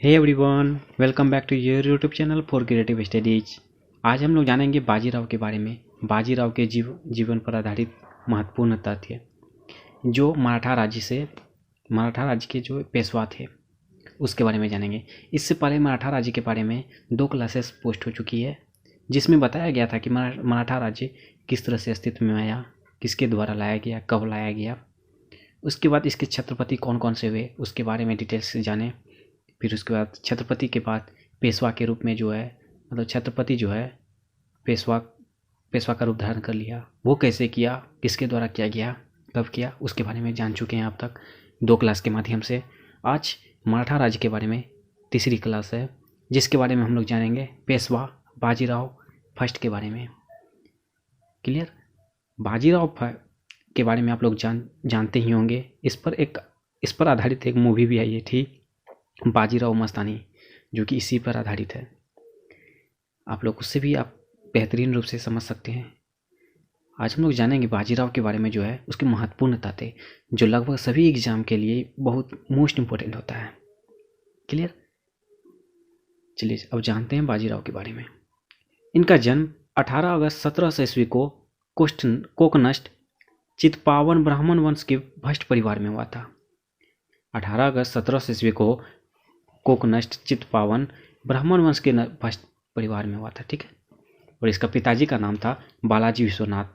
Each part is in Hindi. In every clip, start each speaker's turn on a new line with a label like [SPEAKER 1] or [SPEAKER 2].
[SPEAKER 1] Hey everyone, welcome back to your YouTube channel for creative studies. आज हम लोग जानेंगे बाजीराव के बारे में। बाजीराव के जीवन पर आधारित महत्वपूर्ण तथ्य जो मराठा राज्य के जो पेशवा थे उसके बारे में जानेंगे। इससे पहले मराठा राज्य के बारे में 2 क्लासेस पोस्ट हो चुकी है, जिसमें बताया गया था कि मराठा राज्य किस तरह से अस्तित्व में आया, किसके द्वारा लाया गया, कब लाया गया। उसके बाद इसके छत्रपति कौन कौन से हुए उसके बारे में डिटेल्स से जाने। फिर उसके बाद छत्रपति के बाद पेशवा के रूप में जो है, मतलब छत्रपति जो है पेशवा का रूप धारण कर लिया। वो कैसे किया, किसके द्वारा किया गया, कब किया, उसके बारे में जान चुके हैं आप तक 2 क्लास के माध्यम से। आज मराठा राज्य के बारे में तीसरी क्लास है, जिसके बारे में हम लोग जानेंगे पेशवा बाजीराव फर्स्ट के बारे में। क्लियर? बाजीराव के बारे में आप लोग जानते ही होंगे। इस पर आधारित एक मूवी भी आई थी, बाजीराव मस्तानी, जो कि इसी पर आधारित है। आप लोग उससे भी आप बेहतरीन रूप से समझ सकते हैं। आज हम लोग जानेंगे बाजीराव के बारे में, जो है उसके महत्वपूर्ण तथ्य जो लगभग सभी एग्जाम के लिए बहुत मोस्ट इम्पोर्टेंट होता है। क्लियर? चलिए अब जानते हैं बाजीराव के बारे में। इनका जन्म 18 अगस्त 1700 ईस्वी को कोकनस्ट चितपावन ब्राह्मण वंश के भ्रष्ट परिवार में हुआ था। 18 अगस्त 1700 ईस्वी को कोकनस्ट चितपावन ब्राह्मण वंश के भ्रष्ट परिवार में हुआ था। ठीक है। और इसका पिताजी का नाम था बालाजी विश्वनाथ,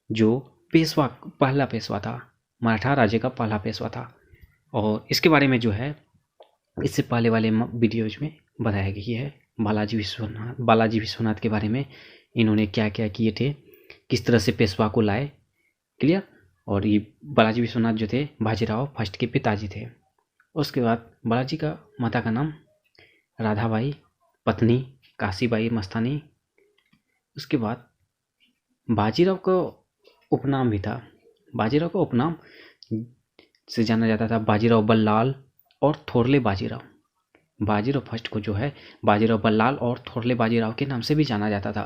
[SPEAKER 1] जो पहला पेशवा था, मराठा राज्य का पहला पेशवा था। और इसके बारे में जो है इससे पहले वाले वीडियोज में बताया गया है बालाजी विश्वनाथ के बारे में। इन्होंने क्या क्या किए थे, किस तरह से पेशवा को लाए। क्लियर? और ये बालाजी विश्वनाथ जो थे बाजीराव फर्स्ट के पिताजी थे। उसके बाद बालाजी का माता का नाम राधाबाई, पत्नी काशीबाई मस्तानी। उसके बाद बाजीराव का उपनाम भी था। बाजीराव का उपनाम से जाना जाता था बाजीराव बल्लाल और थोरले बाजीराव। बाजीराव फर्स्ट को जो है बाजीराव बल्लाल और थोरले बाजीराव के नाम से भी जाना जाता था।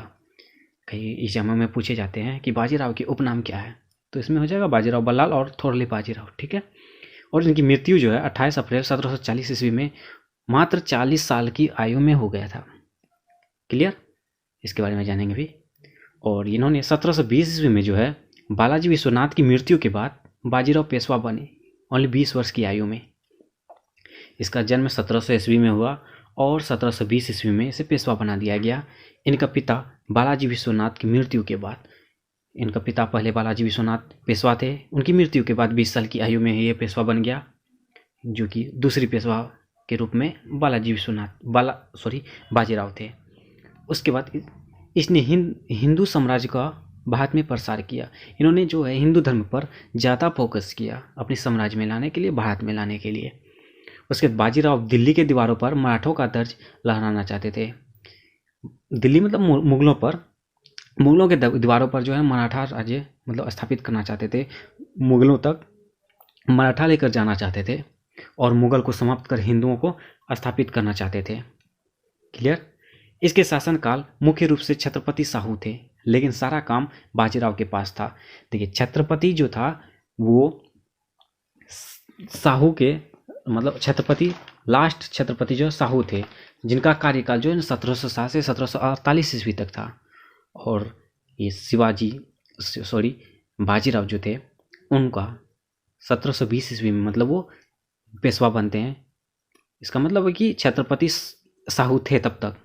[SPEAKER 1] कई एग्जामों में पूछे जाते हैं कि बाजीराव के उपनाम क्या है, तो इसमें हो जाएगा बाजीराव बल्लाल और थोरले बाजीराव। ठीक है। और इनकी मृत्यु जो है 28 अप्रैल 1740 ईस्वी में मात्र 40 साल की आयु में हो गया था। क्लियर? इसके बारे में जानेंगे भी। और इन्होंने 1720 ईस्वी में जो है बालाजी विश्वनाथ की मृत्यु के बाद बाजीराव पेशवा बने, ओनली 20 वर्ष की आयु में। इसका जन्म 1700 ईस्वी में हुआ और 1720 ईस्वी में इसे पेशवा बना दिया गया। इनका पिता बालाजी विश्वनाथ की मृत्यु के बाद, इनका पिता पहले बालाजी विश्वनाथ पेशवा थे, उनकी मृत्यु के बाद 20 साल की आयु में ये पेशवा बन गया, जो कि दूसरी पेशवा के रूप में बाजीराव थे। उसके बाद इसने हिंदू साम्राज्य का भारत में प्रसार किया। इन्होंने जो है हिंदू धर्म पर ज़्यादा फोकस किया अपने साम्राज्य में लाने के लिए, भारत में लाने के लिए। उसके बाद बाजीराव दिल्ली के दीवारों पर मराठों का दर्ज लहराना चाहते थे। दिल्ली मतलब मुगलों के दीवारों पर जो है मराठा राज्य मतलब स्थापित करना चाहते थे। मुगलों तक मराठा लेकर जाना चाहते थे और मुगल को समाप्त कर हिंदुओं को स्थापित करना चाहते थे। क्लियर? इसके शासनकाल मुख्य रूप से छत्रपति साहू थे, लेकिन सारा काम बाजीराव के पास था। देखिए, छत्रपति जो था वो साहू के मतलब लास्ट छत्रपति जो साहू थे, जिनका कार्यकाल जो है 1707 से 1748 ईस्वी तक था। और ये बाजीराव जो थे उनका 1720 ईस्वी में मतलब वो पेशवा बनते हैं। इसका मतलब है कि छत्रपति साहू थे तब तक,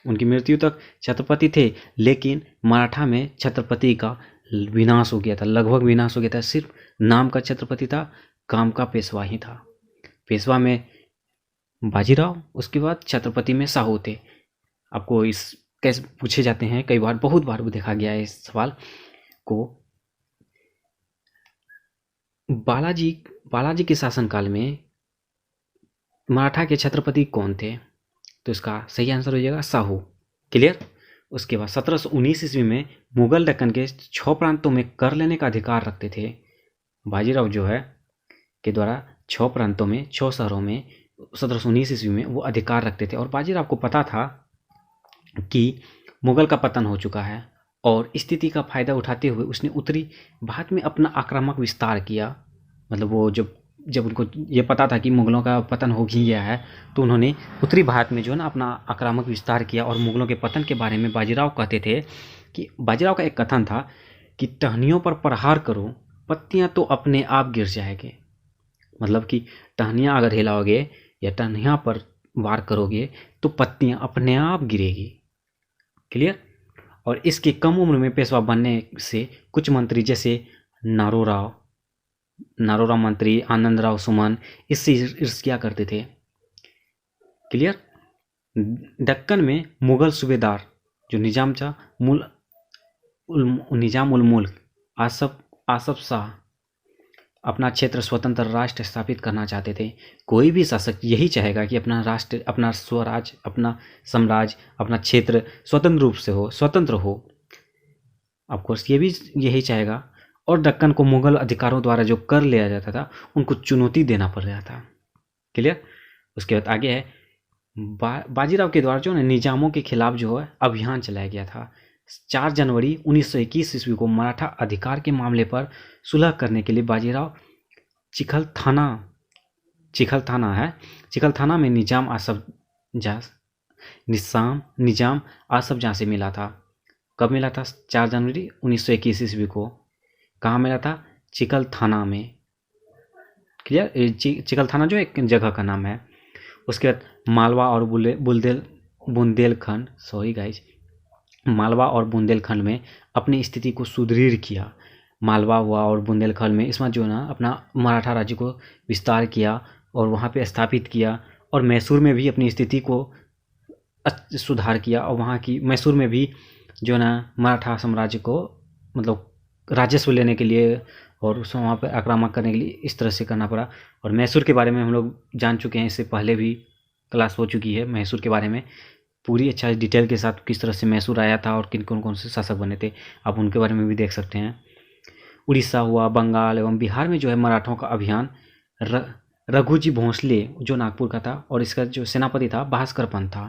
[SPEAKER 1] उनकी मृत्यु तक छत्रपति थे, लेकिन मराठा में छत्रपति का विनाश हो गया था, लगभग विनाश हो गया था। सिर्फ नाम का छत्रपति था, काम का पेशवा ही था। पेशवा में बाजीराव, उसके बाद छत्रपति में साहू थे। आपको इस कैसे पूछे जाते हैं, कई बार, बहुत बार देखा गया है इस सवाल को। बालाजी के शासनकाल में मराठा के छत्रपति कौन थे, तो इसका सही आंसर हो जाएगा साहू। क्लियर? उसके बाद 1719 ईस्वी में मुगल दक्कन के 6 प्रांतों में कर लेने का अधिकार रखते थे। बाजीराव जो है के द्वारा 6 प्रांतों में 6 शहरों में 1719 ईस्वी में वो अधिकार रखते थे। और बाजीराव को पता था कि मुगल का पतन हो चुका है, और स्थिति का फायदा उठाते हुए उसने उत्तरी भारत में अपना आक्रामक विस्तार किया। मतलब वो जब जब उनको ये पता था कि मुग़लों का पतन हो ही गया है, तो उन्होंने उत्तरी भारत में जो है ना अपना आक्रामक विस्तार किया। और मुग़लों के पतन के बारे में बाजीराव कहते थे कि बाजीराव का एक कथन था कि टहनियों पर प्रहार करो, पत्तियां तो अपने आप गिर जाएंगे। मतलब कि टहनियाँ अगर हिलाओगे या टहनियाँ पर वार करोगे तो पत्तियां अपने आप गिरेगी। क्लियर। और इसके कम उम्र में पेशवा बनने से कुछ मंत्री जैसे नारोराव मंत्री, आनंदराव सुमन इससे ईर्ष्या करते थे। क्लियर। दक्कन में मुगल सूबेदार जो निजाम उल मुल्क आसफ शाह अपना क्षेत्र स्वतंत्र राष्ट्र स्थापित करना चाहते थे। कोई भी शासक यही चाहेगा कि अपना राष्ट्र, अपना स्वराज, अपना साम्राज्य, अपना क्षेत्र स्वतंत्र हो। ऑफकोर्स ये भी यही चाहेगा। और दक्कन को मुगल अधिकारों द्वारा जो कर लिया जाता था उनको चुनौती देना पड़ रहा था। क्लियर। उसके बाद आगे है बाजीराव के द्वारा जो है निजामों के खिलाफ जो है अभियान चलाया गया था। 4 जनवरी 1921 ईस्वी को मराठा अधिकार के मामले पर सुलह करने के लिए बाजीराव चिखलथाना में निजाम आसफ जाह से मिला था। कब मिला था? 4 जनवरी 1921 ईस्वी को। कहाँ मिला था? चिखलथाना में। क्लियर। चिखलथाना जो एक जगह का नाम है। उसके बाद मालवा और बुंदेलखंड में अपनी स्थिति को सुदृढ़ किया। मालवा हुआ और बुंदेलखंड में इसमें जो है ना अपना मराठा राज्य को विस्तार किया और वहाँ पे स्थापित किया। और मैसूर में भी अपनी स्थिति को सुधार किया। और वहाँ की मैसूर में भी जो है ना मराठा साम्राज्य को मतलब राजस्व लेने के लिए और उसमें वहाँ पर आक्रामक करने के लिए इस तरह से करना पड़ा। और मैसूर के बारे में हम लोग जान चुके हैं, इससे पहले भी क्लास हो चुकी है मैसूर के बारे में पूरी अच्छा डिटेल के साथ, किस तरह से मैसूर आया था और कौन से शासक बने थे, आप उनके बारे में भी देख सकते हैं। उड़ीसा हुआ, बंगाल एवं बिहार में जो है मराठों का अभियान रघुजी भोंसले जो नागपुर का था और इसका जो सेनापति था भास्कर पंत था।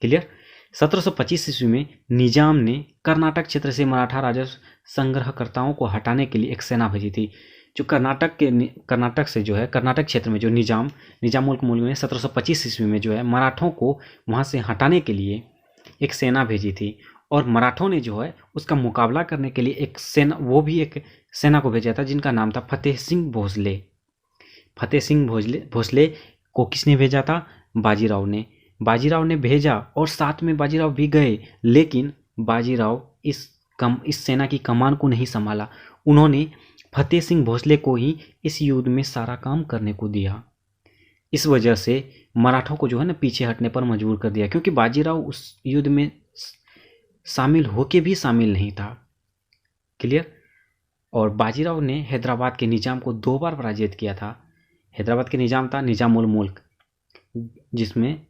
[SPEAKER 1] क्लियर। 1725 ईस्वी में निजाम ने कर्नाटक क्षेत्र से मराठा राजस्व संग्रहकर्ताओं को हटाने के लिए एक सेना भेजी थी। जो कर्नाटक से जो है कर्नाटक क्षेत्र में जो निजाम उल मुल्क ने 1725 ईस्वी में जो है मराठों को वहाँ से हटाने के लिए एक सेना भेजी थी। और मराठों ने जो है उसका मुकाबला करने के लिए एक सेना को भेजा था जिनका नाम था फतेह सिंह भोसले को किसने भेजा था? बाजीराव ने भेजा और साथ में बाजीराव भी गए, लेकिन बाजीराव इस सेना की कमान को नहीं संभाला। उन्होंने फतेह सिंह भोसले को ही इस युद्ध में सारा काम करने को दिया। इस वजह से मराठों को जो है ना पीछे हटने पर मजबूर कर दिया, क्योंकि बाजीराव उस युद्ध में शामिल होके भी शामिल नहीं था। क्लियर। और बाजीराव ने हैदराबाद के निजाम को 2 बार पराजित किया था। हैदराबाद के निजाम था निजाम उल मुल्क, जिसमें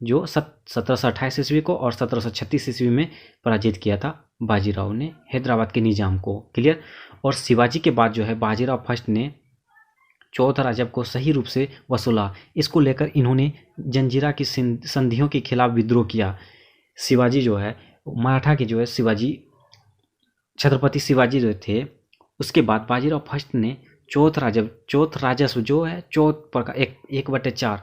[SPEAKER 1] जो 1728 ईस्वी को और 1736 ईस्वी में पराजित किया था बाजीराव ने हैदराबाद के निजाम को। क्लियर। और शिवाजी के बाद जो है बाजीराव फर्स्ट ने चौथ राजब को सही रूप से वसूला। इसको लेकर इन्होंने जंजीरा की संधियों के खिलाफ विद्रोह किया। शिवाजी जो है मराठा के जो है छत्रपति शिवाजी जो थे, उसके बाद बाजीराव फर्स्ट ने चौथ राजस्व जो है चौथ पर 1/4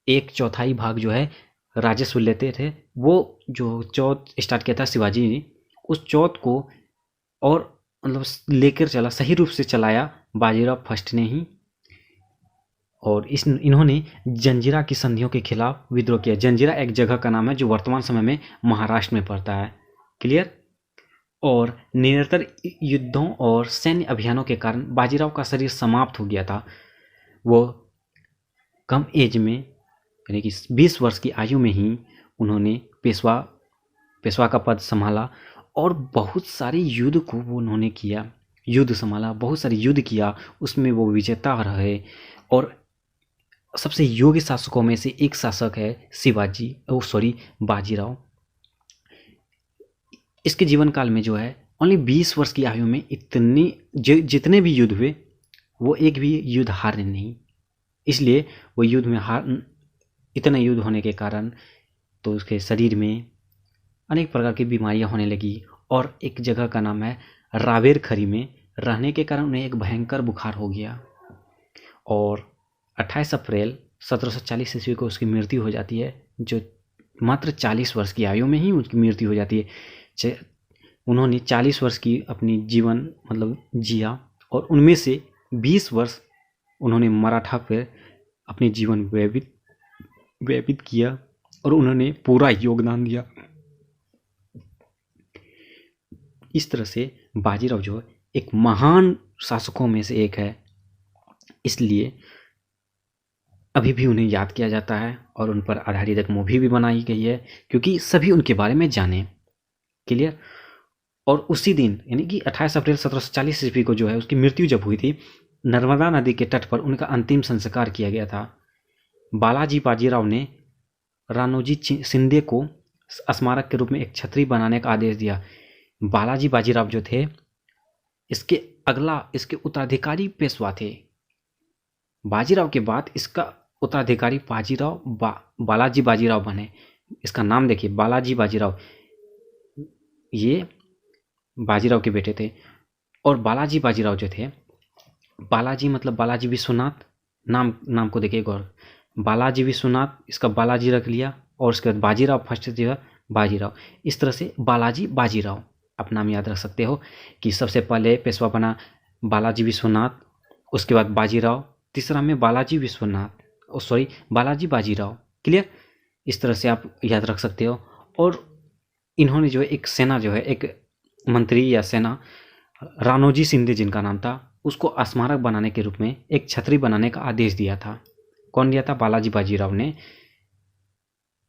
[SPEAKER 1] 1/4 भाग जो है राजस्व लेते थे। वो जो चौथ स्टार्ट किया था शिवाजी ने, उस चौथ को और मतलब लेकर चला, सही रूप से चलाया बाजीराव फर्स्ट ने ही। और इन्होंने जंजीरा की संधियों के खिलाफ विद्रोह किया। जंजीरा एक जगह का नाम है जो वर्तमान समय में महाराष्ट्र में पड़ता है। क्लियर। और निरंतर युद्धों और सैन्य अभियानों के कारण बाजीराव का शरीर समाप्त हो गया था। वो कम एज में यानी कि 20 वर्ष की आयु में ही उन्होंने पेशवा का पद संभाला और बहुत सारे युद्ध को उन्होंने किया, संभाला, बहुत सारे युद्ध किया, उसमें वो विजेता रहे। और सबसे योग्य शासकों में से एक शासक है बाजीराव। इसके जीवन काल में जो है ओनली 20 वर्ष की आयु में जितने भी युद्ध हुए वो एक भी युद्ध हारे नहीं। इसलिए वो युद्ध में इतना युद्ध होने के कारण तो उसके शरीर में अनेक प्रकार की बीमारियां होने लगी। और एक जगह का नाम है रावेरखरी में रहने के कारण उन्हें एक भयंकर बुखार हो गया। और 28 अप्रैल 1740 ईस्वी को उसकी मृत्यु हो जाती है, जो मात्र 40 वर्ष की आयु में ही उनकी मृत्यु हो जाती है। उन्होंने 40 वर्ष की अपनी जीवन मतलब जिया और उनमें से 20 वर्ष उन्होंने मराठा पर अपनी जीवन व्यतीत किया और उन्होंने पूरा योगदान दिया। इस तरह से बाजीराव जो है एक महान शासकों में से एक है, इसलिए अभी भी उन्हें याद किया जाता है और उन पर आधारित एक मूवी भी बनाई गई है, क्योंकि सभी उनके बारे में जाने। क्लियर। और उसी दिन यानी कि 28 अप्रैल 1740 ईस्वी को जो है उसकी मृत्यु जब हुई थी, नर्मदा नदी के तट पर उनका अंतिम संस्कार किया गया था। बालाजी बाजीराव ने राणोजी शिंदे को स्मारक के रूप में एक छतरी बनाने का आदेश दिया। बालाजी बाजीराव जो थे इसके उत्तराधिकारी पेशवा थे। बाजीराव के बाद इसका उत्तराधिकारी बालाजी बाजीराव बने। इसका नाम देखिए, बालाजी बाजीराव, ये बाजीराव के बेटे थे। और बालाजी बाजीराव जो थे, बालाजी मतलब बालाजी विश्वनाथ, नाम को देखिए गौर, बालाजी विश्वनाथ, इसका बालाजी रख लिया और उसके बाद बाजीराव फर्स्ट जो है बाजीराव। इस तरह से बालाजी बाजीराव आप नाम याद रख सकते हो कि सबसे पहले पेशवा बना बालाजी विश्वनाथ, उसके बाद बाजीराव, तीसरा में बालाजी बाजीराव। क्लियर। इस तरह से आप याद रख सकते हो। और इन्होंने जो है एक सेना जो है, एक मंत्री या सेना, राणोजी शिंदे जिनका नाम था, उसको स्मारक बनाने के रूप में एक छतरी बनाने का आदेश दिया था। कौन दिया था? बालाजी बाजीराव ने।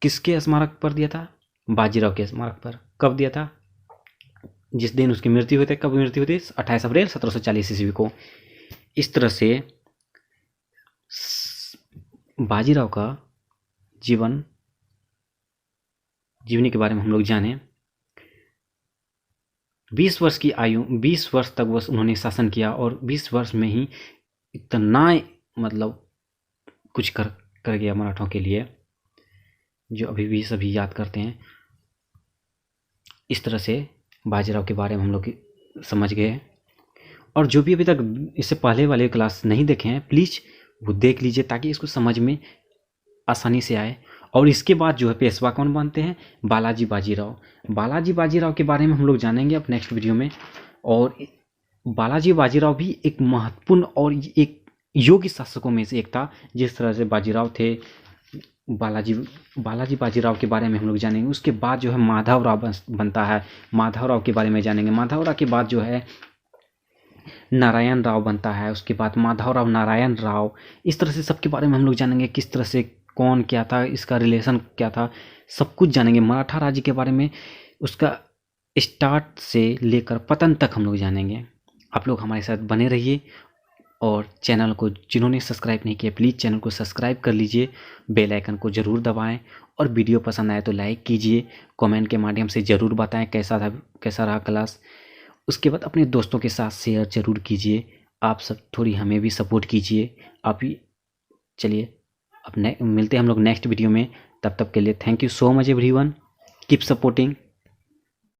[SPEAKER 1] किसके स्मारक पर दिया था? बाजीराव के स्मारक पर। कब दिया था? जिस दिन उसकी मृत्यु हुई थी। कब मृत्यु हुई थी? 28 अप्रैल 1740 ईस्वी को। इस तरह से बाजीराव का जीवनी के बारे में हम लोग जाने। 20 वर्ष की आयु, 20 वर्ष तक बस उन्होंने शासन किया और 20 वर्ष में ही इतना मतलब कुछ कर गया मराठों के लिए, जो अभी भी सभी याद करते हैं। इस तरह से बाजीराव के बारे में हम लोग समझ गए। और जो भी अभी तक इससे पहले वाले क्लास नहीं देखे हैं, प्लीज़ वो देख लीजिए ताकि इसको समझ में आसानी से आए। और इसके बाद जो है पेशवा कौन बनते हैं? बालाजी बाजीराव। बालाजी बाजीराव के बारे में हम लोग जानेंगे अब नेक्स्ट वीडियो में। और बालाजी बाजीराव भी एक महत्वपूर्ण और एक योग्य शासकों में से एक था। जिस तरह से बाजीराव थे, बालाजी बाजीराव के बारे में हम लोग जानेंगे। उसके बाद जो है माधवराव बनता है, माधवराव के बारे में जानेंगे। माधवराव के बाद जो है नारायण राव बनता है, उसके बाद माधवराव, नारायण राव। इस तरह से सबके बारे में हम लोग जानेंगे, किस तरह से कौन क्या था, इसका रिलेशन क्या था, सब कुछ जानेंगे। मराठा राज्य के बारे में उसका स्टार्ट से लेकर पतन तक हम लोग जानेंगे। आप लोग हमारे साथ बने रहिए और चैनल को जिन्होंने सब्सक्राइब नहीं किया प्लीज़ चैनल को सब्सक्राइब कर लीजिए, बेल आइकन को ज़रूर दबाएं और वीडियो पसंद आए तो लाइक कीजिए, कमेंट के माध्यम से ज़रूर बताएं कैसा रहा क्लास। उसके बाद अपने दोस्तों के साथ शेयर ज़रूर कीजिए। आप सब थोड़ी हमें भी सपोर्ट कीजिए। आप ही चलिए अब मिलते हैं हम लोग नेक्स्ट वीडियो में। तब तक के लिए thank you so much everyone, keep supporting.